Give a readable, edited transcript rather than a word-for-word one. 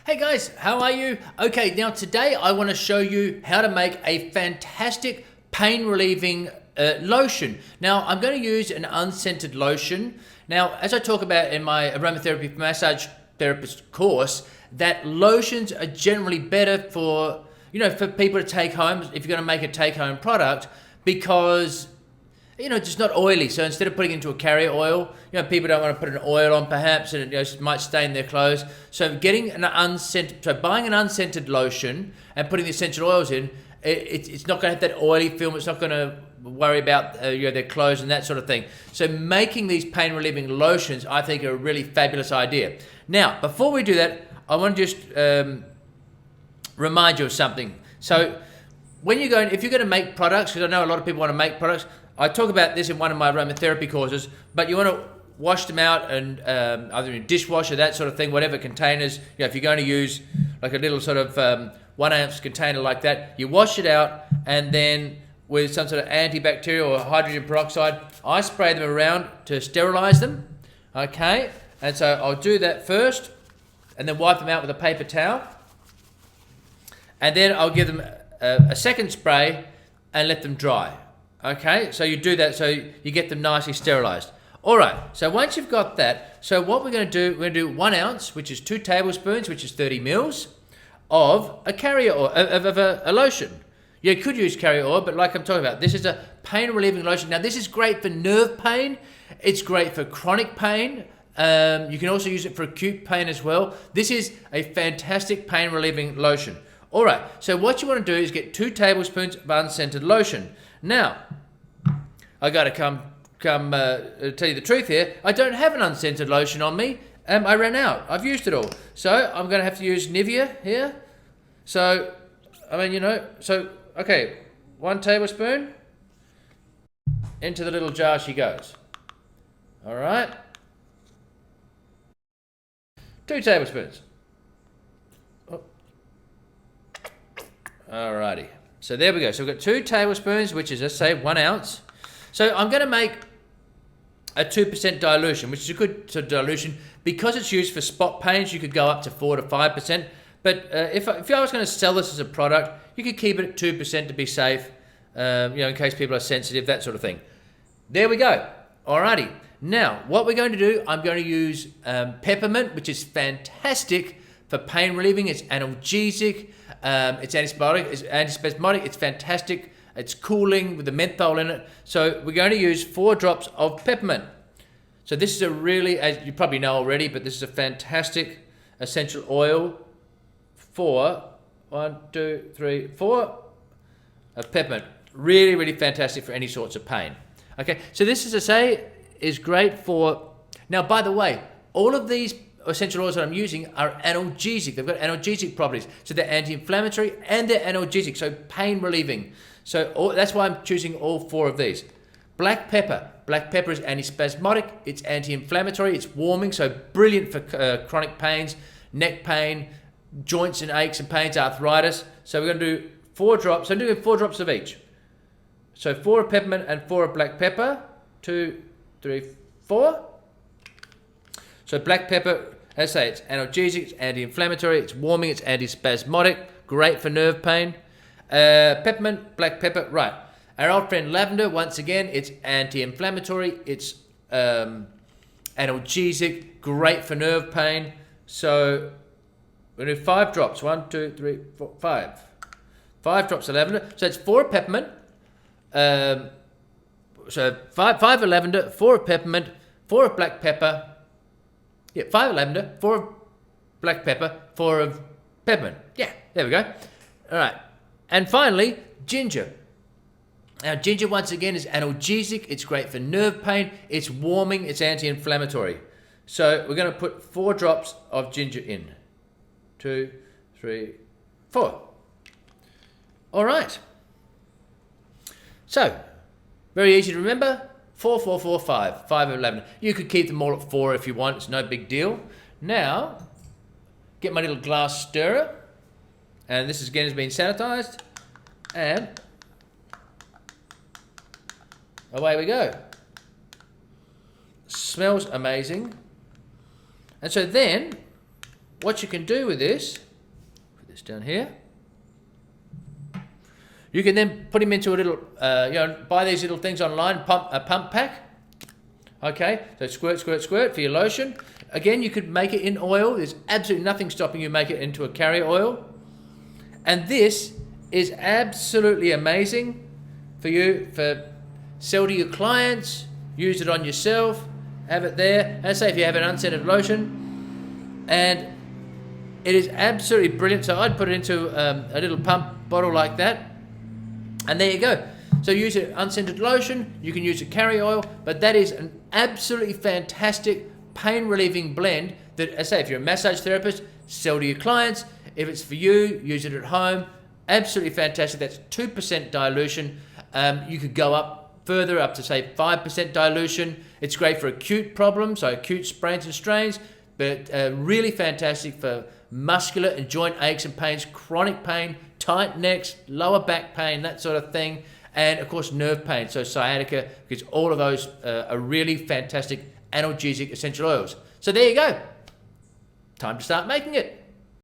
Hey guys, how are you? Okay, now today I want to show you how to make a fantastic pain relieving lotion. Now I'm going to use an unscented lotion. Now as I talk about in my aromatherapy massage therapist course, that lotions are generally better for, for people to take home if you're going to make a take home product, because just not oily. So instead of putting it into a carrier oil, people don't want to put an oil on perhaps, and it might stain their clothes. So getting an unscented, so buying an unscented lotion and putting the essential oils in, it's not going to have that oily film. It's not going to worry about their clothes and that sort of thing. So making these pain relieving lotions, I think, are a really fabulous idea. Now, before we do that, I want to just remind you of something. So when you're going, if you're going to make products, because I know a lot of people want to make products. I talk about this in one of my aromatherapy courses, but you want to wash them out and either in a dishwasher, that sort of thing, whatever containers. If you're going to use like a little sort of 1 ounce container like that, you wash it out, and then with some sort of antibacterial or hydrogen peroxide, I spray them around to sterilize them. Okay, and so I'll do that first, and then wipe them out with a paper towel, and then I'll give them a second spray and let them dry. Okay, so you do that so you get them nicely sterilized. All right, so once you've got that, so what we're going to do, we're going to do 1 ounce, which is 2 tablespoons, which is 30 mils, of a carrier oil, of a lotion. You could use carrier oil, but like I'm talking about, this is a pain relieving lotion. Now this is great for nerve pain. It's great for chronic pain. You can also use it for acute pain as well. This is a fantastic pain relieving lotion. All right, so what you want to do is get 2 tablespoons of unscented lotion. Now, I got to come tell you the truth here. I don't have an unscented lotion on me. I ran out. I've used it all. So I'm going to have to use Nivea here. So, okay, 1 tablespoon. Into the little jar she goes. All right. 2 tablespoons. Alrighty, so there we go. So we've got 2 tablespoons, which is, let's say, 1 ounce. So I'm going to make a 2% dilution, which is a good sort of dilution. Because it's used for spot pains, you could go up to 4 to 5%. But if I was going to sell this as a product, you could keep it at 2% to be safe, in case people are sensitive, that sort of thing. There we go. Alrighty. Now, what we're going to do, I'm going to use peppermint, which is fantastic for pain relieving. It's analgesic. It's antibiotic, it's antispasmodic, it's fantastic, it's cooling with the menthol in it. So we're going to use 4 drops of peppermint. So this is a really, as you probably know already, but this is a fantastic essential oil for 1, 2, 3, 4 of peppermint. Really, really fantastic for any sorts of pain. Okay, so this, as I say, is great for, now by the way, all of these essential oils that I'm using are analgesic. They've got analgesic properties. So they're anti-inflammatory and they're analgesic, so pain relieving. So that's why I'm choosing all 4 of these. Black pepper. Black pepper is antispasmodic, it's anti-inflammatory, it's warming, so brilliant for chronic pains, neck pain, joints and aches and pains, arthritis. So we're going to do 4 drops. So I'm doing 4 drops of each. So 4 of peppermint and 4 of black pepper. 2, 3, 4. So black pepper, as I say, it's analgesic, it's anti-inflammatory, it's warming, it's antispasmodic, great for nerve pain. Peppermint, black pepper, right. Our old friend lavender, once again, it's anti-inflammatory, it's analgesic, great for nerve pain. So we're going to do 5 drops. 1, 2, 3, 4, 5. 5 drops of lavender. So it's 4 of peppermint. So 5 of lavender, 4 of peppermint, 4 of black pepper. Yeah, 5 of lavender, 4 of black pepper, 4 of peppermint. Yeah, there we go. All right. And finally, ginger. Now, ginger, once again, is analgesic. It's great for nerve pain. It's warming. It's anti-inflammatory. So we're going to put 4 drops of ginger in. 2, 3, 4. All right. So, very easy to remember. 4, 4, 4, 5. 5 of lavender. You could keep them all at 4 if you want. It's no big deal. Now, get my little glass stirrer. And this again has been sanitized. And away we go. Smells amazing. And so then, what you can do with this, put this down here. You can then put him into a little, buy these little things online, a pump pack. Okay, so squirt, squirt, squirt for your lotion. Again, you could make it in oil. There's absolutely nothing stopping you make it into a carrier oil. And this is absolutely amazing for you, for sell to your clients, use it on yourself, have it there. And say if you have an unscented lotion, and it is absolutely brilliant. So I'd put it into a little pump bottle like that. And there you go. So use an unscented lotion, you can use a carrier oil, but that is an absolutely fantastic pain relieving blend that, as I say, if you're a massage therapist, sell to your clients. If it's for you, use it at home. Absolutely fantastic. That's 2% dilution. You could go up further, up to say 5% dilution. It's great for acute problems, so acute sprains and strains, but really fantastic for muscular and joint aches and pains, chronic pain, tight necks, lower back pain, that sort of thing, and of course nerve pain, so sciatica, because all of those are really fantastic analgesic essential oils. So there you go. Time to start making it.